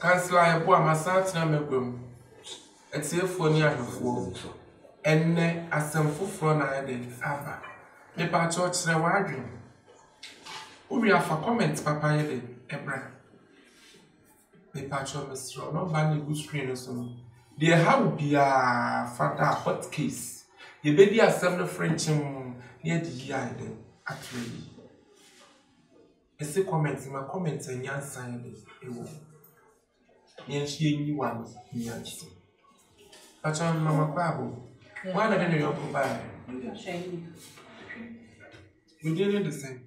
Councillor Yeboah Masat na megwem. Etiefo ni ahefo. Enne asemfo fro na ade aba. Me pa church na wadwem. Uri afa comment papa yede ebra. Me pa church mesro no ba na good screen so no. They have bia father hot case. Ye be di asem no French near the year dem actually. Ese comment ma comment enya sign de ewo. Yen hie ni wan nyansi. Acha mama babo. Why not in your provide? We did the same.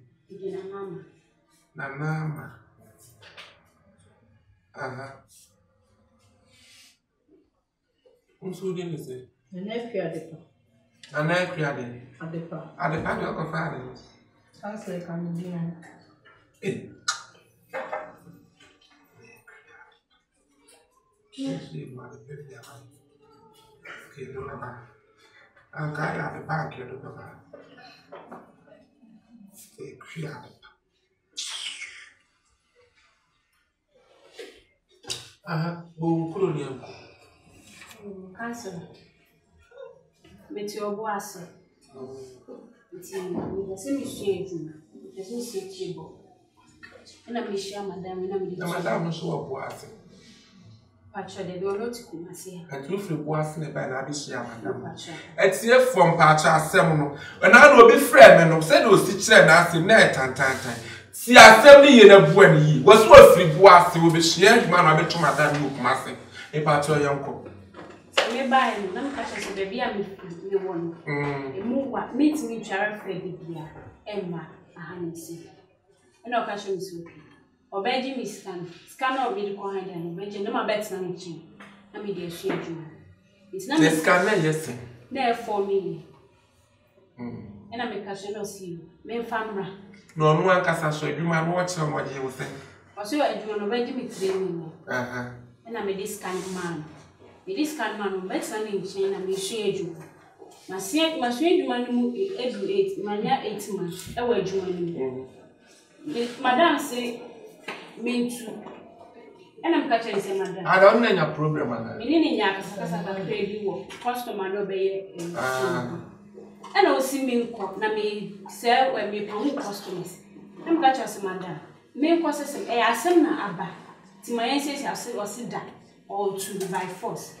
Nana. Who's who did the same? The nephew at the park. A nephew at the park. At the park of fathers. Sounds like I'm doing it. Okay, don't know. I'll guide out the back here to go back. Stay clear. Who could you? Council. Met your boss. It's the same shade. There's no table. And I'm sure, Madame, and I'm Madame, so a boss. Actually, they were not come as here. And you feel worse than a bishop, Madame. It's here from Pacha Seminole. And I will be friend and said, was teacher and asked him net and time. See, assembly in a buoy was worth 3 boas will be shared, man. I bet to Madame Luke Massey, a Pacha young cook. So, we buy and none catches the baby. I'm one. A move what meets me, Charles Freddy, Emma, a honey sea. And our passion is okay. Obey me scan or read behind and obey no my bets and chin. I mean, dear shade you. It's not a scanner, yes, therefore me. And I make a shadow see you. Men famra. No one can show you my watch on what you will think. Or so I do obey me training. And I'm a discount man. A discount man who bets and chain and may shade you. My shade you man every 8 months. I will join you. Madame say, me too. And I'm catching say, Madame. I don't know your problem, Madame. Meaning, because I have crazy work. Customer no be. And I see me cook. Na me sell when me pay customers. I'm catching say, Madame. Me cause say, I asem na aba. Ti my says I say or sit down or to by force.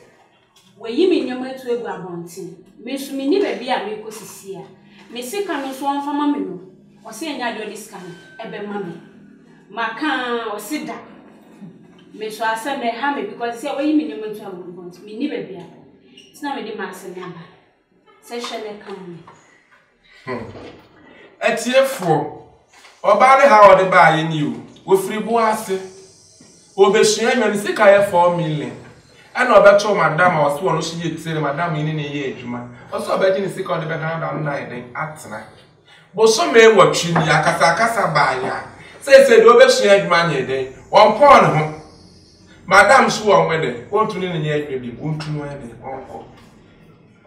When you mean your way to a grabontin. Me so me ni baby a me ko sisia. Me say can no so on farmer me no. Or say nya do this kind ebe mama maka or sit down me so asem na ha me because say when you mean you to want me ni baby a it's na me dey mass number say shele come etiefo oba ne ha ode ba ye ni o wo free boase obesua nya ni sika ye 4 million and obecho madam o so no shi ye tire madam ni ye adwuma o so obeji ni sika ode be kan da no na eden atena Boso me watching ya kasa baya. Say do be share adwuma nye den. Won pon ho. Madam so won wede. Won tunu ne nye adwuma bi. Won tunu wede. Onko.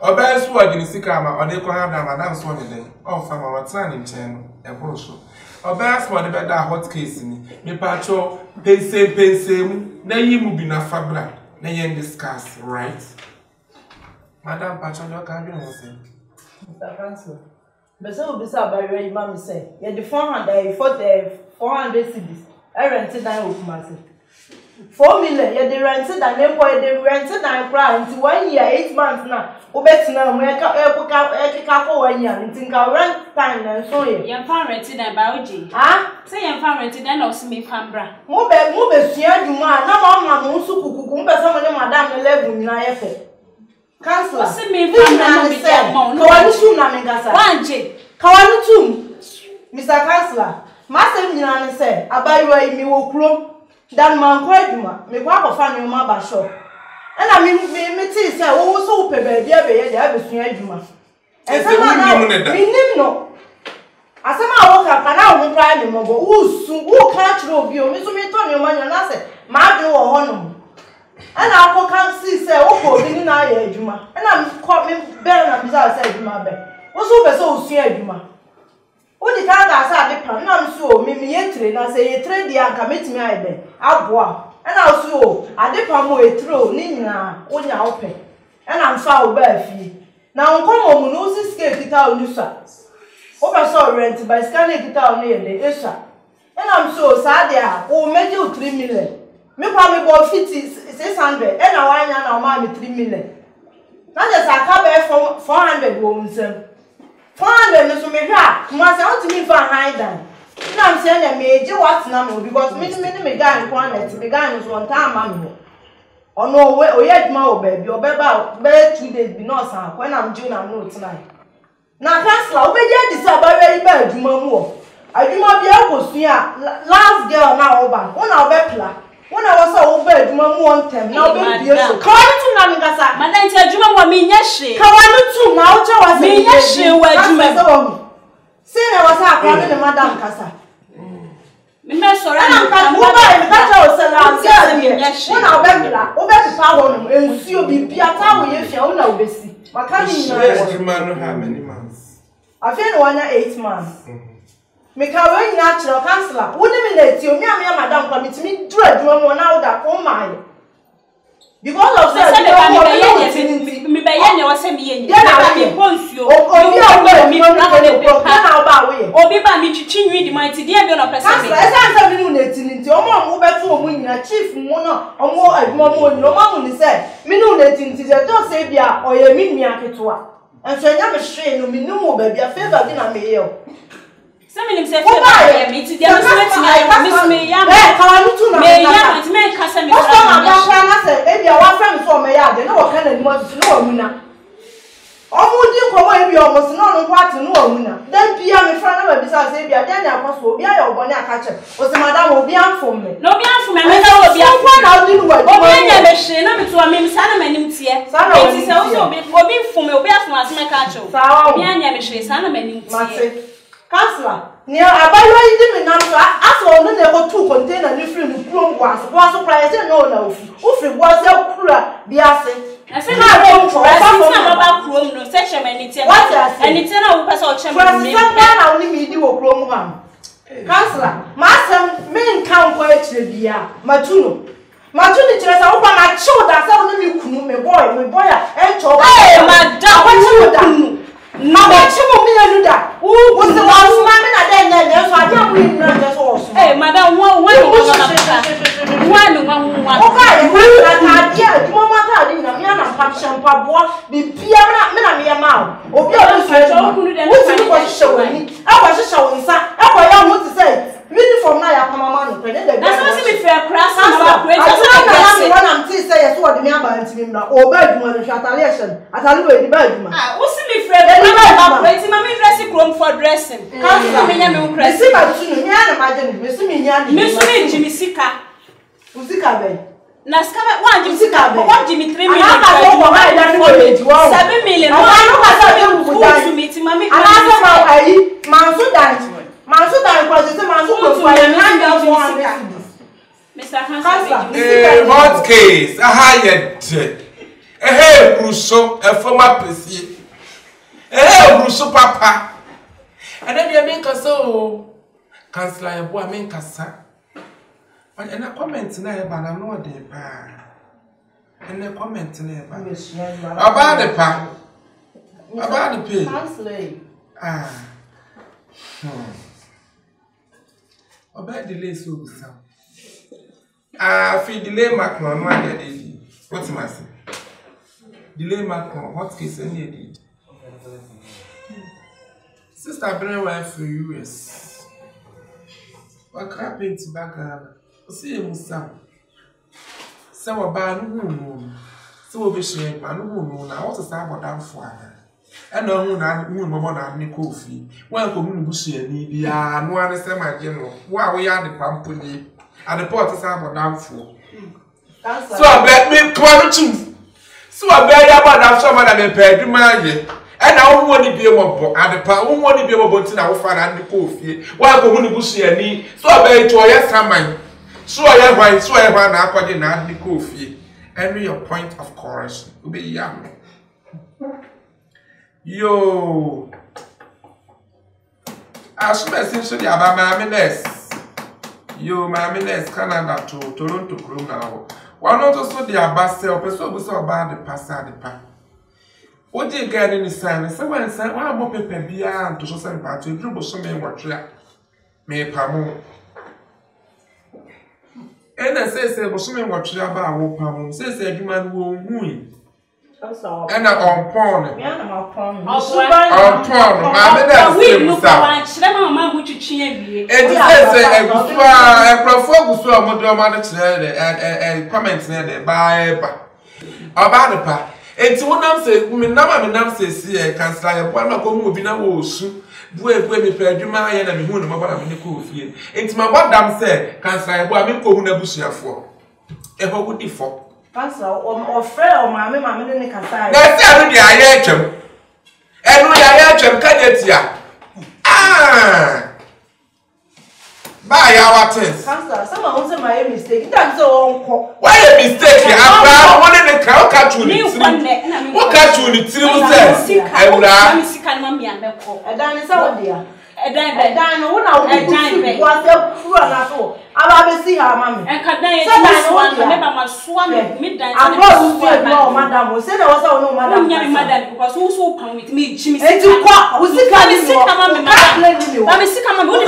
Oba so wadi ni sika ma ode ko ha da madam so ne den. On fa ma watan ni nchen no. E bo so. Oba so wadi be da hot case ni. Me pa cho pense mu na yi mu bi na fabra. Na yen discuss, right? Madam pa cho do ka bi no say. Mr. Council. But so this about where mommy say, yeah, the 400 cedis. I rented that Obuasi. 4 million, yeah, they rented that name boy, they rented that cry until 1 year, 8 months now. Ubet now, I can't 1 year, and think I'll rent time and so you found rented that biology. Ah, say you found rented that or see me fambra. Move, see you man, no mamma, Musu, Kumba, some of them are down 11 in IFA. Council, see me from Mr. Councillor, Master Milan said, I buy you me will clone. That man quite me walk of family mother shop. And I mean, me say, oh, so pay, dear, they have a senior juma. And someone no. As I walk up and I won't cry anymore, who can't rob you, Miss Milton, your money, and I said, my do or honor. And I can't see, say, oh, in our juma. And I'm caught me better than Mr. said, my bed. What's over so senior juma? What the car has had the plan, so me yesterday, and I say, trade the anchor, meet me, I bet. I'll And also, I did more a throw, Nina, when you're open. And I'm foul bare fee. Now, come on, no, this scale guitar on you, sir. Over so rent by scanning guitar near the Esha. And I'm so sad, there, oh, made you 3 million. Me probably bought 600, and I want now mammy 3 million. Not just I come 400 wounds. 400 is me here, must out to me for a high down. Now I'm saying that major what's number because many began quantity began is 1 time, mammy. Oh no, oh, yet, my baby, or better 2 days be not some when I'm doing a note tonight. Now, Councillor, we get this about very bad, you more. I do not be able to see last girl now over. When I bet when I was so bad, you want them. Now, baby, come to Namigasa. Madame, tell you what me, yes, she. Come on, too, now, was me, yes, she, where you were. Say, I was happening to Madame Cassa. I'm sorry, I'm when I bet over the power and see you be Piata, if you know, Bessie. My cousin, how many months? I feel 8 months. Make a very natural councillor. Wouldn't let you, Madame, come to me, dread one now that oh my. Because of that, me by any was sent me in. I won't you. Or be by me to chin read my dear Donna Pacific. As I'm having your mom who bet for winning a chief monarch or more at more no one said. Me no letting to the don't say ya or your mean me a ketua. And so I never strain no me no more baby a favor dinner mail. Some of them say, "I meet the other miss me, young man, make Cassandra. I said, baby, our friends for me, I don't know what kind of months no winner. Almost you come away, almost no part to no winner. Then be a friend of a besides, then I was will be a bonnet catcher. Was the madam will be on for me. No, be on for me, I will be on one. I'll do what I never share. No, to a meme, Sana and him here. Sana is also being for me, be as my catcher. Be a never share, Sana and him. Councillor, near Abayo in the number, as all the level 2 container different room was surprised and no, if it was a cooler, be asking. I said, I don't know about room, no section, and it's a person chamber. Only me do a room one. Councillor, Master, men count quite the beer, Matuno. Matuno, I open my shoulder, I only you couldn't, my boy, and talk. Hey, madam, what you done? No, but you will do that. Who was the last man and then so I can't win just also. Hey, madam, one, okay, Mamma, Yana, Papshan, Pabwa, the Piana, Minamia, or Piano, was showing. I was showing, sir. I want to say. Really from now, Mama, that's not be fair. Class, I'm saying, yes, what the member and him now, or bedroom retaliation. I tell you, the bedroom. What's me, Fred? I'm dressing room for dressing. Miss Jimmy Sika. Usika, Nascaba, one Jimmy 3 million. 7 million. I to meet Mammy. I Manso dance. Manso dance was the man who was Mr. Hansen. What case? A hired. A hair Brusso, a former PC. A hair Brusso papa. And then you make us so. Councillor Yeboah make us. And a comment now, but I'm not there. And a comment now about the pa. About the pay. Councillor. About delay so some. If delay Macron, what did he? What's my say? Delay Macron, what case any did? Sister bring wife for US. What happened to background? See him some. So about no so be sharing, and no, I want to start about that for her. And no moon, Mamma, and coffee. Well, come bushy and need no understand my general. Why we are the pumpkin and the pot is about down for. So I bet me quality. So I bet about that someone and pay the money. And I won't be able to and the power won't be able to now find and the coffee. Why come to bushy and need? So I bet to a yes, some so I have right, so I have an according to the coffee. And your point of correction will be young. Yo, I should essentially about my minutes. Yo, my minister Canada to Toronto Chrome now. One also the Abbasel, person was about the passer the pa. What do you get in the sign? Someone said, "Why more paper beer to show some party? You will show me what you are. May Pamo." And I say, "Was showing what you are about Pamo." Says a human will win. And on pawn. On pawn. My it's one of the women say, Cancer, one of whom will be no shoe. Where me pay you my enemy who no more than cool feel. It's my madam said, Cancer, I mean, go never see for. A whole good default. Cancer or fair or my mamma in the Cancer. That's every I am. And we are can't ya. Ah! By our test. Cancer, someone wants my mistake. That's all. Why a mistake? I'm one in the cow catch you. What catch you in the three says? And then it's out there. And then one out was a cruel enough. I'll see her, mammy. And can I swam midnight? I was no, madam. Was said I was no, madam. Madam was also come with me, Jimmy. And to what was the kind of sick, I'm a sick, I'm a good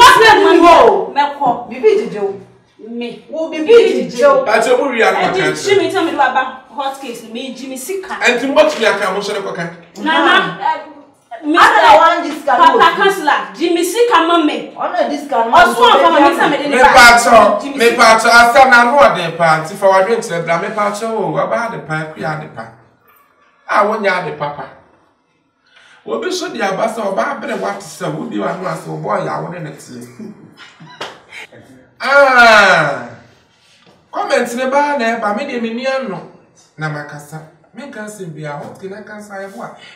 Joe. Me will be beating Joe. But Jimmy tell me about hot case, me, Jimmy sick. And to watch me, I can't watch the I want this guy. Papa Councillor, Jimmy sick and mammy. Honor this guy. Also, me part, I stand and know the party for our drinks. Me part, about the pipe, we are the pipe. I want ya the papa. We'll be sure the ambassador of Barbara what to say would be one was so boy. I want to see. Ah, comments in the bar there, but me, Miniano, Namakasa. Me can't be a hot in a cancer.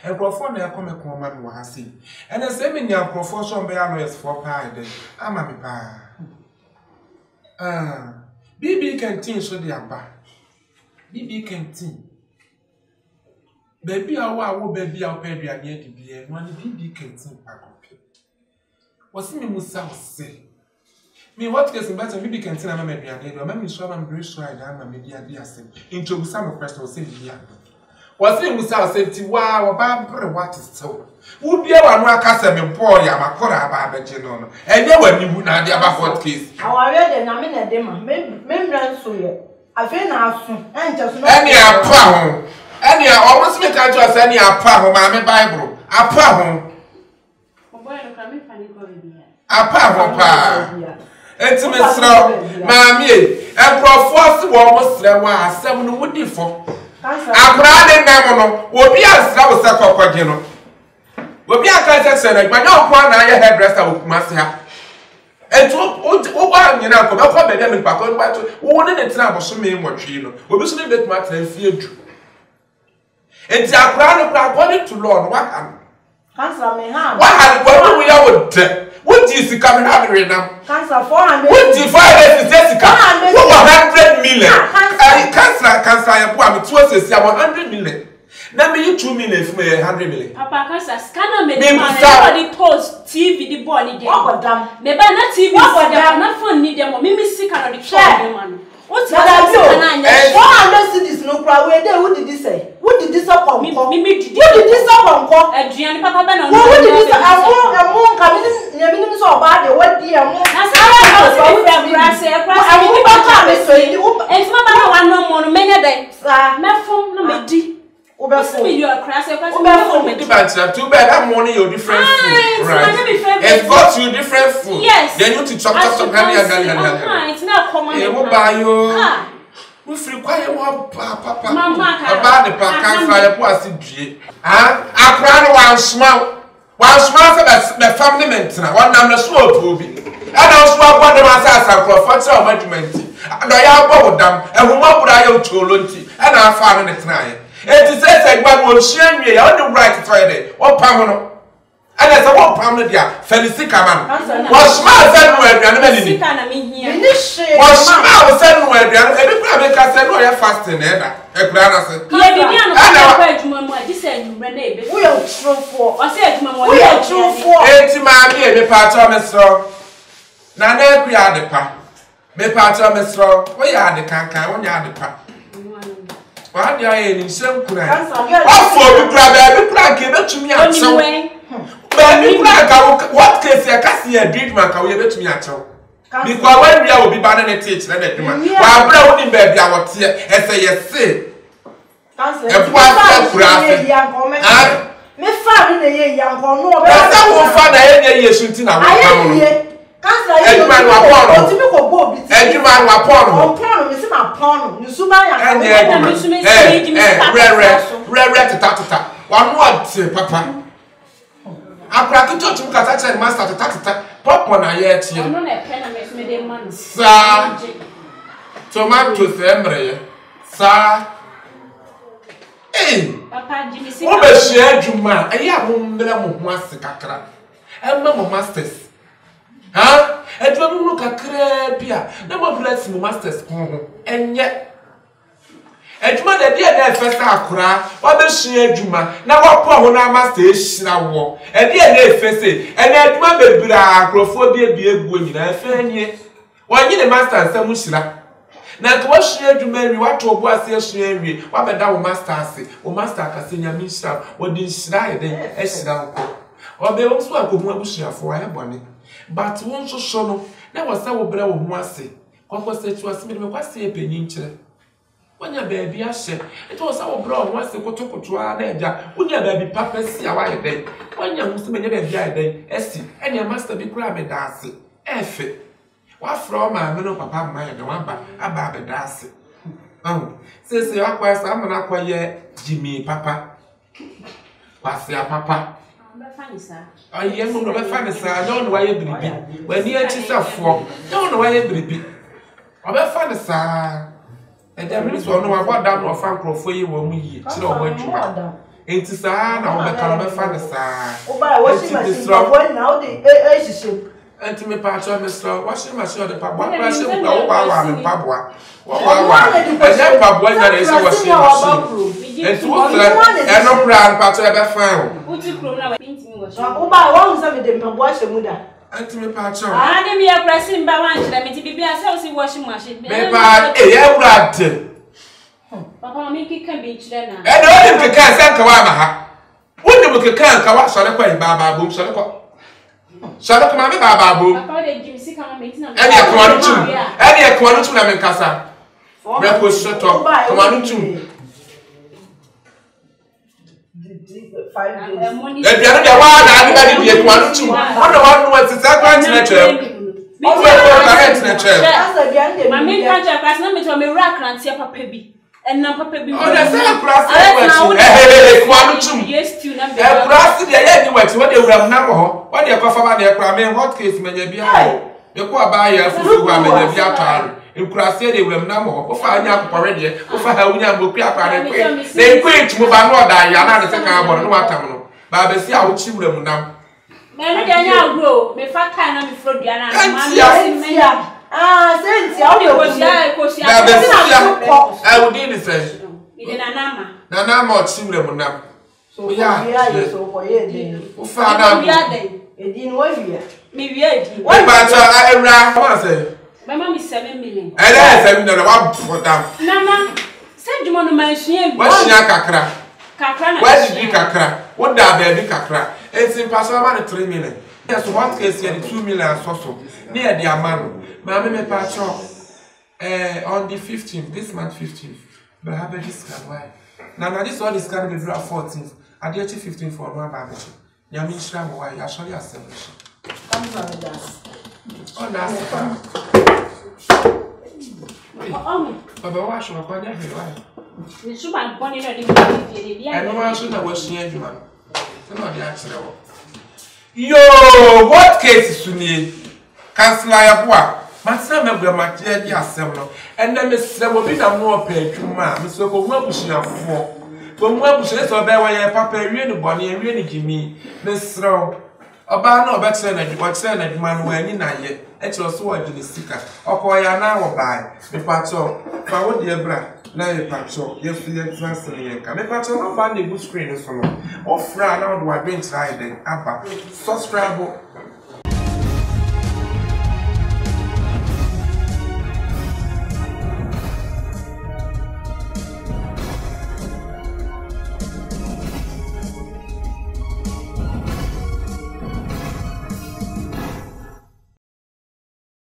And perform a comic woman was see. And the same in your profession by always for pie. I'm a pa. Ah, BB canteen show the abba. BB canteen. Baby, I will baby, I'll pay the near the beer. One BB canteen. What's me Musa say? Me what gets in better BB canteen. I'm a media. I'm sure I'm very sure I'm a media. Into some question say here. Was it Musa said, wow, Barbara, what is so? Would be a one more castle in poor Yamakora about the general. And you were you not the about what case? How I read and I'm in a demo, membrane so yet. I feel now soon, and just no any a pound. Any almost make I just any a pound, my Bible. A pound. A pound, it's Miss Mammy, and Prof. almost there was 7 would differ. I'm running now. Will be as I was a cockagino. Will be a cancer senate, but no one I had dressed out myself. And to one, you know, come up with them in Paco, but one in the time of so many more chino. Will be so bit much and fear you. And the according to Lord, what can Cancer may have. What we are what is the coming out right now? Cancer 400. What divided is Jessica? 100 million. Cancer, I'm 100 million. Now, me 2 million for 100 million. Papa, Cancer, scanner me. Nobody post TV the body. What about them? Maybe not TV. What about them? Not for need them. Me sick and the share. What's that? 400 cities no problem. Who did this say? Who did this up on? Who did this up on? Adrian, Papa Ben. Who did this? I'm more coming. You're so bad. What dear? That's how I say. I will not come. It's not one no more. Many days. My phone no me. Too bad that morning you're different food. Right. It's got you different food. Yes. Then you to chop it's not common. It will buy you. We free quiet one papa. About the pack fire was it. I cried one small. One small for the family maintenance. One number swap will be. And I'll swap one of my sons for future management. And I have bought them and who more would I owe to Lunti and I found it tonight. It is said one will share me on the right Friday or Pamano. And as a 1 pound there, Felicity man. Was smart anywhere, and many. Was smart anywhere, and every time I said, no, you're fasting, a grana said, we are true for. I said, we are true for 80 mammy and the part of us. So, Nana, we are the pa. Me pacha me strong. Why ya the kankan? Why ya the pa? Why ya any same kuna? What for me grab me plank to me at so. Baby plank what case ya kasi ya big man ka we bet me at so. Because when we will be banning teach na that man. Wa bra woni baby a what here e say yes say. Council. E for kura. Ah. Me fa ni na ye yanko no. E say wo fa na ye ye sunti na wo ka mo. Edman wa pono. Otimi ko go bi ti. Edman wa pono. Pono me se ma pono. Nsuba ya. Re tata. Wa no ate papa. Akra ki church mu kasa che master tata. Papa na ye tie. Ono na pe na me de man. Sa. Tomato sembre. Sa. Papa Jimmy se. O be hia adwuma. Ayi ahombre mo ho ase kakra. Emma mo masters. Ha? Edwa mu kakra bia na mo bless mu masters ko enye edwuma da dia na efesa akura wa be hia edwuma na wo po ho na master ehira wo e dia na efese ene edwuma bebira akrofo bia egu nyina efanye wonyi ne master nsam hira na ko hia edwuma wi wato Obuasi hia wi wa beda wo master ase wo master akase nyame hira wo di hira e den ehira wo obe wo so akomu abusuafo wa hebone. But one so shono, na wasa wo bra wo ho ase. Kwakwa se tu ase me kwase epenyi nkyere. Wonya baabi ahye. Eto wasa wo bra wo ho ase kotokoto a na eja. Wonya baabi papa si a wa yeden. Wonya hu se me baabi a yeden. Esi, ene master bi kura me da ase. Efe. Wa from ma me no papa ma yeden wa ba aba be da ase. Se akwa asa amana akwa ye Jimmy papa. Kwase a papa. I am no fanisa, don't why you believe. When you are for, don't why you believe. I'll fanisa. And there is one what down or fan for you when we chill when you are. Ain't it sad? I'll be fanisa. Oh, by washing machine now the and to me, part of Mr. Washing machine the papa. What was it? Oh, wow, and Pabua. And then Pabua is a washing machine. And to no brand part of the farm. Oh, by one Saturday, wash a muda. And to me, part of I didn't be a pressing by one, let me be a saucy washing machine. Papa, make it can be then. And all you can't say Kawama. Wouldn't you can't Kawa Salakwa Baba Boom Salakwa? Salakwa Baba Boom. Any a quantum in Casa. Repo shut up. Quantum. If you are the one, I be a quantum. What the one was the second nature? My main country class, no me to me rack and see a papabi. And now papabi. Oh, that's a class. Quantum. Yes, to number. A class, the anyway, what you have now. What you cover by the crime, what case may be high. You go buy a food where may be a car. You cross it, you will now. If I am already, if I have no quick, they quit to move on. I am not a second about what Baba see how children now. Maybe I now grow. Me fat kind of flood. Since you was I would need the same. Nana children now. So, yeah, so for you, it didn't worry. Maybe what about I say? My mom is 7 million. And I said, no, for them. Nana, send you on the machine. What's your kakra? Where did you kakra? What da baby kakra? It's in Passaman 3 million. Yes, one case here, 2 million so near the Amano. Mammy, me patron on the 15th, this month 15th. But I have a discount. Why? Now, this all is going to be 14th. I did 15th for one barbecue. Yamin Shram, why I shall establish. Oh, that's Baba, why should I find everywhere? You should have gone in a I know I should have watched the man. Not the accident. Yo, what case is to me? Cancel Yeboah. My son, my grandma, dear Samuel, and then Miss Sam will be no more paid to ma, Miss Local Wabushin of 4. From Wabushin, so there were papa, really bonny and really give me Miss Row. About no better than what said that man when in a year, and was so I didn't stick or call ya now by the patcho. For what dear bra, now you patcho, yes, you are transferring. Come a patcho, no bad good screen is from. Or frown out what being tried then, Abba, subscribe.